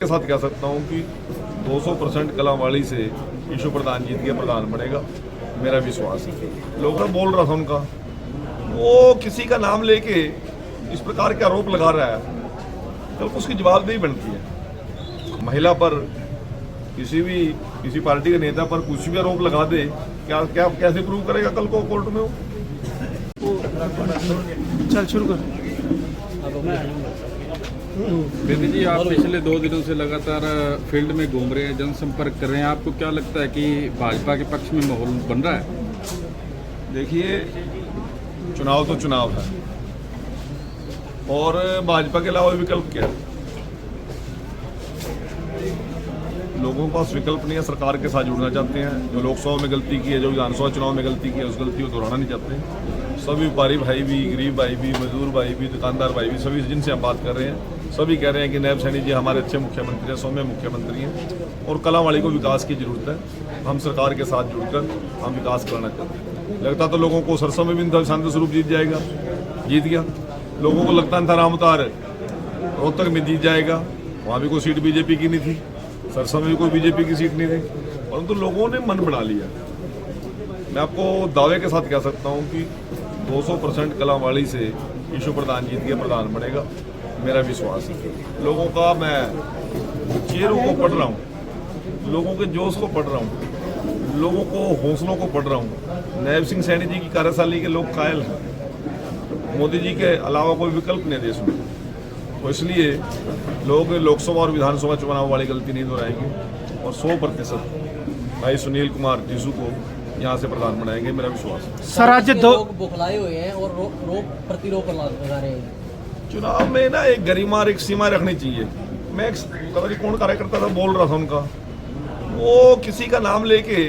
के साथ कह सकता हूं कि 200% कलावाड़ी से ईशु प्रधान जीत के प्रधान बनेगा, मेरा विश्वास है। लोग बोल रहा था उनका, वो किसी का नाम लेके इस प्रकार के आरोप लगा रहा है, कल को उसकी जवाबदेही बनती है। महिला पर किसी पार्टी के नेता पर कुछ भी आरोप लगा दे, क्या क्या कैसे प्रूव करेगा कल को कोर्ट में? चल शुरू कर। बेटी जी, आप पिछले 2 दिनों से लगातार फील्ड में घूम रहे हैं, जनसंपर्क कर रहे हैं, आपको क्या लगता है कि भाजपा के पक्ष में माहौल बन रहा है? देखिए, चुनाव तो चुनाव है और भाजपा के अलावा विकल्प क्या है? लोगों के पास विकल्प नहीं है, सरकार के साथ जुड़ना चाहते हैं। जो लोकसभा में गलती की है, जो विधानसभा चुनाव में गलती की है, उस गलती को दोहराना नहीं चाहते। सभी व्यापारी भाई भी, गरीब भाई भी, मजदूर भाई भी, दुकानदार भाई भी, सभी जिनसे हम बात कर रहे हैं, सभी कह रहे हैं कि नायब सैनी जी हमारे अच्छे मुख्यमंत्री हैं, सौम्य मुख्यमंत्री हैं और कलावाड़ी को विकास की जरूरत है। हम सरकार के साथ जुड़कर हम विकास कराना चाहते हैं। लगता तो लोगों को सरसों में भी शांति स्वरूप जीत गया। लोगों को लगता था रामतार रोहतक में जीत जाएगा, वहाँ भी कोई सीट बीजेपी की नहीं थी, सरसों में भी कोई बीजेपी की सीट नहीं थी, परंतु लोगों ने मन बना लिया। मैं आपको दावे के साथ कह सकता हूँ कि 200% कलावाड़ी से ईशु प्रधान जीत के प्रधान बनेगा, मेरा विश्वास है। लोगों का मैं चेहरों को पढ़ रहा हूँ, लोगों के जोश को पढ़ रहा हूँ, लोगों को हौसलों को पढ़ रहा हूँ। नायब सिंह सैनी जी की कार्यशैली के लोग कायल हैं, मोदी जी के अलावा कोई विकल्प नहीं देश में, तो इसलिए लोग लोकसभा और विधानसभा चुनाव वाली गलती नहीं दोहराएंगे और 100% भाई सुनील कुमार जीसू को यहाँ से प्रधान बनाएंगे, मेरा विश्वास है। सर, आज लोग बौखलाए हुए हैं और प्रतिरोध लगा रहे हैं। चुनाव में ना एक गरिमा और एक सीमा रखनी चाहिए। मैं एक पता नहीं कौन कार्यकर्ता था, बोल रहा था उनका, वो किसी का नाम लेके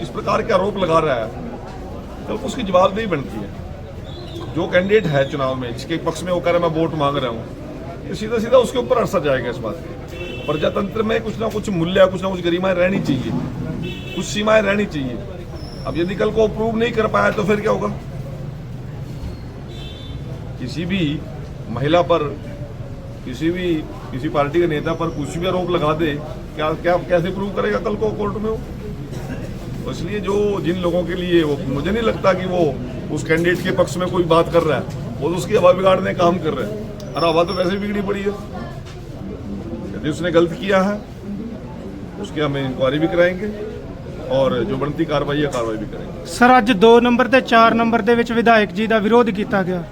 इस प्रकार के आरोप लगा रहा है, कल को उसकी जवाबदेही बनती है। जो कैंडिडेट है चुनाव में, जिसके पक्ष में वो कह रहा है मैं वोट मांग रहा हूँ, सीधा सीधा उसके ऊपर अरसा जाएगा। इस बात पे प्रजातंत्र में कुछ ना कुछ मूल्य, कुछ ना कुछ गरिमाएं रहनी चाहिए, कुछ सीमाएं रहनी चाहिए। अब यदि कल को अप्रूव नहीं कर पाया तो फिर क्या होगा? किसी भी महिला पर किसी पार्टी के नेता पर कुछ भी आरोप लगा दे, क्या क्या कैसे प्रूव करेगा कल को कोर्ट में? तो इसलिए जिन लोगों के लिए वो, मुझे नहीं लगता कि वो उस कैंडिडेट के पक्ष में कोई बात कर रहा है, वो तो उसकी हवा बिगाड़ने का काम कर रहे हैं। और हवा तो वैसे ही बिगड़ी पड़ी है। यदि उसने गलत किया है उसकी हम इंक्वायरी भी कराएंगे और जो बनती कार्रवाई है कार्रवाई भी करेंगे। सर, आज 2 नंबर ਤੇ 4 नंबर ਦੇ ਵਿੱਚ ਵਿਧਾਇਕ ਜੀ ਦਾ ਵਿਰੋਧ ਕੀਤਾ ਗਿਆ।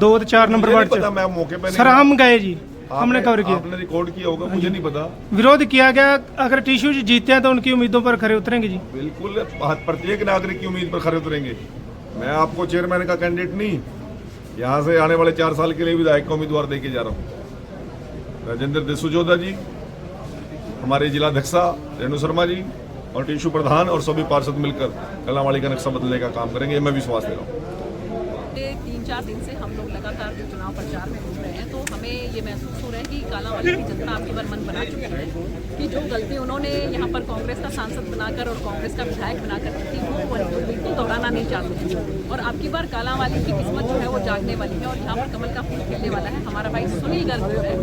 2 ਤੇ 4 नंबर वार्ड पता, मैं मौके पे नहीं। सर, हम गए जी, हमने कवर किया। आपने रिकॉर्ड किया होगा, मुझे नहीं पता। विरोध किया गया, अगर टीशू जी जीते हैं तो उनकी उम्मीदों पर खरे उतरेंगे जी। बिल्कुल, प्रत्येक नागरिक की उम्मीद पर खरे उतरेंगे। मैं आपको चेयरमैन का कैंडिडेट नहीं, यहाँ से आने वाले 4 साल के लिए विधायक का उम्मीदवार देके जा रहा हूँ। राजेंद्र देसुजोधा जी, हमारे जिलाध्यक्षा रेणु शर्मा जी और टीशू प्रधान और सभी पार्षद मिलकर कलावाड़ी का नक्शा बदलने का काम करेंगे, मैं विश्वास दे रहा हूँ। 3-4 दिन से हम लोग लगातार जो चुनाव प्रचार में घूम रहे हैं, तो हमें ये महसूस हो रहा है कि कालावाड़ी की जनता आपकी बार मन बना चुकी है कि जो गलती उन्होंने यहाँ पर कांग्रेस का सांसद बनाकर और कांग्रेस का विधायक बनाकर की थी, वो बिल्कुल दोहराना नहीं चाहते। और आपकी बार कालावाड़ी की किस्मत जो है वो जागने वाली है और यहाँ पर कमल का फूल खिलने वाला है। हमारा भाई सुनील गर्ग जो है,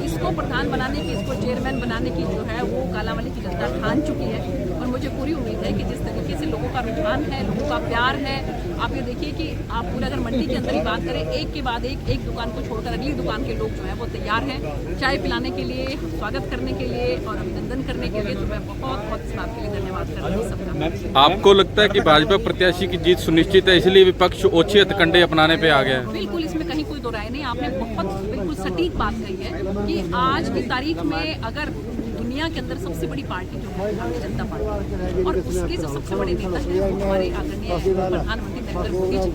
इसको प्रधान बनाने की, इसको चेयरमैन बनाने की जो है वो कालावाड़ी की जनता ठान चुकी है। और मुझे पूरी उम्मीद है कि जिस तरीके से लोगों का रुझान है, लोगों का प्यार है, आप ये देखिए कि आप पूरे अगर मंडी के अंदर ही बात करें, एक के बाद एक दुकान को छोड़कर अगली दुकान के लोग जो है वो तैयार हैं चाय पिलाने के लिए, स्वागत करने के लिए और अभिनंदन करने के लिए। तो मैं बहुत इस बात के लिए धन्यवाद कर रही हूँ सबका। आपको लगता है कि भाजपा प्रत्याशी की जीत सुनिश्चित है, इसलिए विपक्ष ओछे हथकंडे अपनाने पे आ गया है? बिल्कुल, इसमें कहीं कोई दो राय नहीं। आपने बहुत बिल्कुल सटीक बात कही है कि आज की तारीख में अगर दुनिया के अंदर सबसे बड़ी पार्टी जो है भारतीय जनता पार्टी और उसके जो सबसे बड़े नेता हैं वो हमारे आदरणीय प्रधानमंत्री नरेंद्र मोदी जी,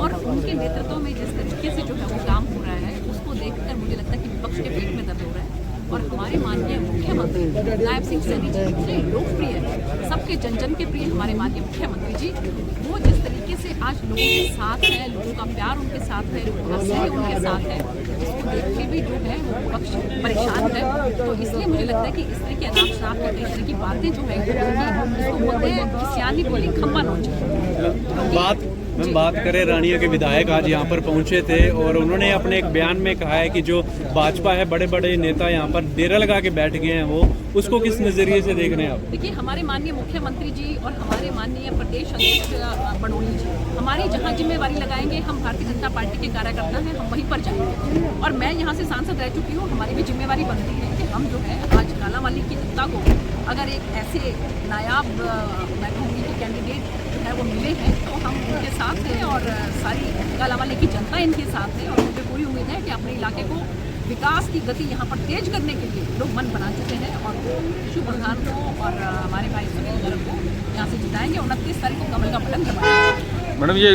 और उनके नेतृत्व में जिस तरीके से जो है वो काम हो रहा है, उसको देखकर मुझे लगता है कि विपक्ष के पेट में दर्द हो रहा है। और हमारे माननीय मुख्यमंत्री नायब सिंह सैनी जी इतने लोकप्रिय है, सबके जन जन के प्रिय हमारे माननीय मुख्यमंत्री जी, वो जिस तरीके से आज लोगों के साथ है, लोगों का प्यार उनके साथ है, लोगों का स्नेह उनके साथ है, जिसको देख के भी जो है वो विपक्ष परेशान है। तो इसलिए मुझे लगता है कि इस तरह के अनाप शनाप करके इस तरह की बातें जो है, इसको बोलते हैं सियानी बोली खम्बा नोच। हम बात करें रानिया के विधायक आज यहाँ पर पहुँचे थे और उन्होंने अपने एक बयान में कहा है कि जो भाजपा है बड़े बड़े नेता यहाँ पर डेरा लगा के बैठ गए हैं, वो उसको किस नज़रिए से देख रहे हैं आप? देखिए, हमारे माननीय मुख्यमंत्री जी और हमारे माननीय प्रदेश अध्यक्ष बडोली जी हमारी जहाँ जिम्मेवारी लगाएंगे, हम भारतीय जनता पार्टी के कार्यकर्ता हैं, हम वहीं पर जाएंगे। और मैं यहाँ से सांसद रह चुकी हूँ, हमारी भी जिम्मेवारी बनती है कि हम जो है आज कालांवाली की जनता को अगर एक ऐसे नायाब मैं कहूँगी कि कैंडिडेट जो है वो मिले हैं तो हम उनके साथ हैं और सारी कालांवाली की जनता इनके साथ है। और मुझे पूरी उम्मीद है कि अपने इलाके को विकास की गति यहाँ पर तेज करने के लिए लोग मन बना चुके हैं और वो शिव प्रधान को और हमारे भाई सुनील गर्ग को यहाँ से जिताएंगे। 29 तारीख को कमल का बटन दबाएंगे। मैडम, ये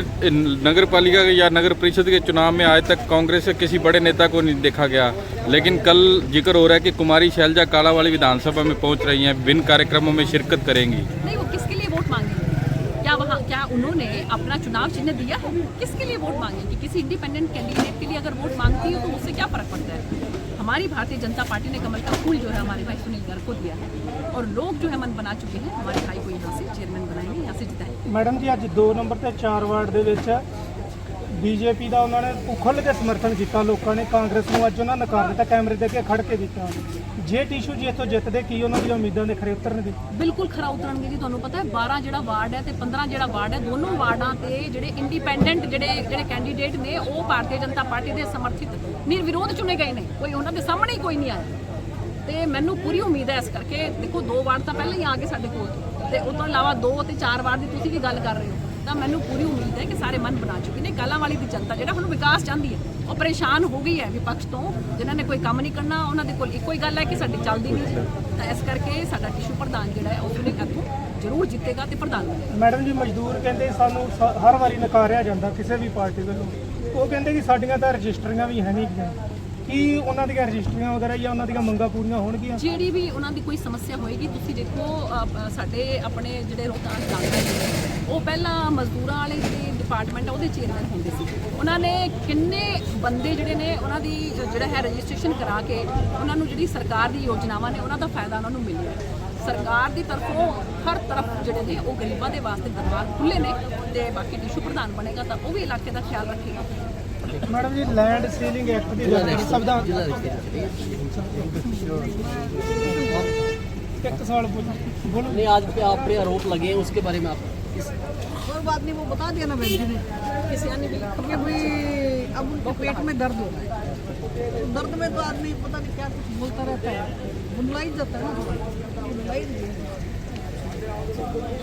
नगर पालिका या नगर परिषद के चुनाव में आज तक कांग्रेस से किसी बड़े नेता को नहीं देखा गया, लेकिन कल जिक्र हो रहा है कि कुमारी शैलजा कालांवाली विधानसभा में पहुंच रही हैं, विभिन्न कार्यक्रमों में शिरकत करेंगी। नहीं, वो किसके लिए वोट मांगेंगे? क्या उन्होंने अपना चुनाव चिन्ह दिया है? किसके लिए वोट मांगेंगे? किसी इंडिपेंडेंट कैंडिडेट के लिए अगर वोट मांगती हो तो उससे क्या फर्क पड़ता है? हमारी भारतीय जनता पार्टी ने कमल का फूल जो है हमारे भाई सुनील गर्ग को दिया है और लोग जो है मन बना चुके हैं, हमारे भाई को यहाँ से चेयरमैन बनाएंगे, यहाँ से जिताएंगे। ਮੈਡਮ ਜੀ, ਅੱਜ 2 ਨੰਬਰ ਤੇ 4 ਵਾਰਡ ਦੇ ਵਿੱਚ ਬੀਜੇਪੀ ਦਾ ਉਹਨਾਂ ਨੇ ਉਖਲ ਕੇ ਸਮਰਥਨ ਕੀਤਾ, ਲੋਕਾਂ ਨੇ ਕਾਂਗਰਸ ਨੂੰ ਅੱਜ ਉਹਨਾਂ ਨਕਾਰ ਦਿੱਤਾ, ਕੈਮਰੇ ਦੇ ਅੱਗੇ ਖੜ ਕੇ ਦਿੱਤਾ। ਜੇ ਟਿਸ਼ੂ ਜੀ ਇੱਥੋਂ ਜਿੱਤਦੇ ਕੀ ਉਹਨਾਂ ਦੀਆਂ ਉਮੀਦਾਂ ਦੇ ਖਰੇ ਉਤਰਨਗੇ? ਬਿਲਕੁਲ ਖਰਾ ਉਤਰਨਗੇ ਜੀ। ਤੁਹਾਨੂੰ ਪਤਾ ਹੈ 12 ਜਿਹੜਾ ਵਾਰਡ ਹੈ ਤੇ 15 ਜਿਹੜਾ ਵਾਰਡ ਹੈ, ਦੋਨੋਂ ਵਾਰਡਾਂ ਤੇ ਜਿਹੜੇ ਇੰਡੀਪੈਂਡੈਂਟ ਜਿਹੜੇ ਕੈਂਡੀਡੇਟ ਨੇ ਉਹ ਭਾਰਤੀ ਜਨਤਾ ਪਾਰਟੀ ਦੇ ਸਮਰਥਿਤ ਨਿਰਵਿਰੋਧ ਚੁਣੇ ਗਏ ਨੇ, ਕੋਈ ਉਹਨਾਂ ਦੇ ਸਾਹਮਣੇ ਹੀ ਕੋਈ ਨਹੀਂ ਆਇਆ। ਤੇ ਮੈਨੂੰ ਪੂਰੀ ਉਮੀਦ ਹੈ ਇਸ ਕਰਕੇ, ਦੇਖੋ 2 ਵਾਰਡ ਤਾਂ ਪਹਿਲਾਂ ਹੀ ਆ ਗਏ ਸਾਡੇ ਕੋਲ ਤੇ ਉਸ ਤੋਂ ਇਲਾਵਾ 2 ਤੇ 4 ਵਾਰਡ ਦੀ ਤੁਸੀਂ ਵੀ ਗੱਲ ਕਰ ਰਹੇ ਹੋ, ਤਾਂ ਮੈਨੂੰ ਪੂਰੀ ਉਮੀਦ ਹੈ ਕਿ ਸਾਰੇ ਮਨ ਬਣਾ ਚੁੱਕੇ ਨੇ। ਕਾਲਾਂਵਾਲੀ ਦੀ ਜਨਤਾ ਜਿਹੜਾ ਹੁਣ ਵਿਕਾਸ ਚਾਹੁੰਦੀ ਹੈ, ਉਹ ਪਰੇਸ਼ਾਨ ਹੋ ਗਈ ਹੈ ਵਿਪਕਸ਼ ਤੋਂ, ਜਿਨ੍ਹਾਂ ਨੇ ਕੋਈ ਕੰਮ ਨਹੀਂ ਕਰਨਾ, ਉਹਨਾਂ ਦੇ ਕੋਲ ਇੱਕੋ ਹੀ ਗੱਲ ਹੈ ਕਿ ਸਾਡੀ ਚੱਲਦੀ ਨਹੀਂ। ਤਾਂ ਇਸ ਕਰਕੇ ਸਾਡਾ ਟਿਸ਼ੂ ਪ੍ਰਧਾਨ ਜਿਹੜਾ ਹੈ ਉਹ ਇੱਥੋਂ ਜ਼ਰੂਰ ਜਿੱਤੇਗਾ ਤੇ ਪ੍ਰਧਾਨ ਬਣੇਗਾ। ਮੈਡਮ ਜੀ, ਮਜ਼ਦੂਰ ਕਹਿੰਦੇ ਸਾਨੂੰ ਹਰ ਵਾਰੀ ਨਕਾਰਿਆ ਜਾਂਦਾ ਕਿਸੇ ਵੀ ਪਾਰਟੀ ਵੱਲੋਂ, ਉਹ ਕਹਿੰਦੇ ਕਿ ਸਾਡੀਆਂ ਤਾਂ ਰਜਿਸਟਰੀਆਂ ਵੀ ਹੈ ਨਹੀਂ ਗਈਆਂ, ਕੀ ਉਹਨਾਂ ਦੀਆਂ ਰਜਿਸਟਰੀਆਂ ਵਗੈਰਾ ਜਾਂ ਉਹਨਾਂ ਦੀਆਂ ਮੰਗਾਂ ਪੂਰੀਆਂ ਹੋਣਗੀਆਂ? ਜਿਹੜੀ ਵੀ ਉਹਨਾਂ ਦੀ ਕੋਈ ਸਮੱਸਿਆ ਹੋਏਗੀ, ਤੁਸੀਂ ਦੇਖੋ ਸਾਡੇ ਆਪਣੇ ਜਿਹੜੇ ਰੋਹਤਾਂਗ ਜਾਂਦੇ ਨੇ ਉਹ ਪਹਿਲਾਂ ਮਜ਼ਦੂਰਾਂ ਵਾਲੇ ਜਿਹੜੇ ਡਿਪਾਰਟਮੈਂਟ ਆ ਉਹਦੇ ਚੇਅਰਮੈਨ ਹੁੰਦੇ ਸੀ। ਉਹਨਾਂ ਨੇ ਕਿੰਨੇ ਬੰਦੇ ਜਿਹੜੇ ਨੇ ਉਹਨਾਂ ਦੀ ਜਿਹੜਾ ਹੈ ਰਜਿਸਟ੍ਰੇਸ਼ਨ ਕਰਾ ਕੇ ਉਹਨਾਂ ਨੂੰ ਜਿਹੜੀ ਸਰਕਾਰ ਦੀ ਯੋਜਨਾਵਾਂ ਨੇ ਉਹਨਾਂ ਦਾ ਫਾਇਦਾ ਉਹਨਾਂ ਨੂੰ ਮਿਲਿਆ। ਸਰਕਾਰ ਦੀ ਤਰਫੋਂ ਹਰ ਤਰਫ ਜਿਹੜੇ ਨੇ ਉਹ ਗਰੀਬਾਂ ਦੇ ਵਾਸਤੇ ਦਰਬਾਰ ਖੁੱਲੇ ਨੇ ਤੇ ਬਾਕੀ ਟਿਸ਼ੂ ਪ੍ਰਧਾਨ ਬਣੇਗਾ ਤਾਂ ਉਹ ਵੀ ਇਲਾਕੇ ਦਾ ਖਿਆਲ ਰੱਖੇਗਾ। ਮੈਡਮ ਜੀ, ਲੈਂਡ ਸੀਲਿੰਗ ਐਕਟ ਦੀ ਸੰਵਿਧਾਨ एक साल बोलो। नहीं, आज पे आप पे आरोप लगे हैं, उसके बारे में आप कोई बात नहीं, वो बता दिया ना बहन जी ने कि भाई अब उनके पेट में दर्द हो रहा है। दर्द में तो आदमी पता नहीं क्या कुछ बोलता रहता है, बुलाई जाता है ना, बुलाई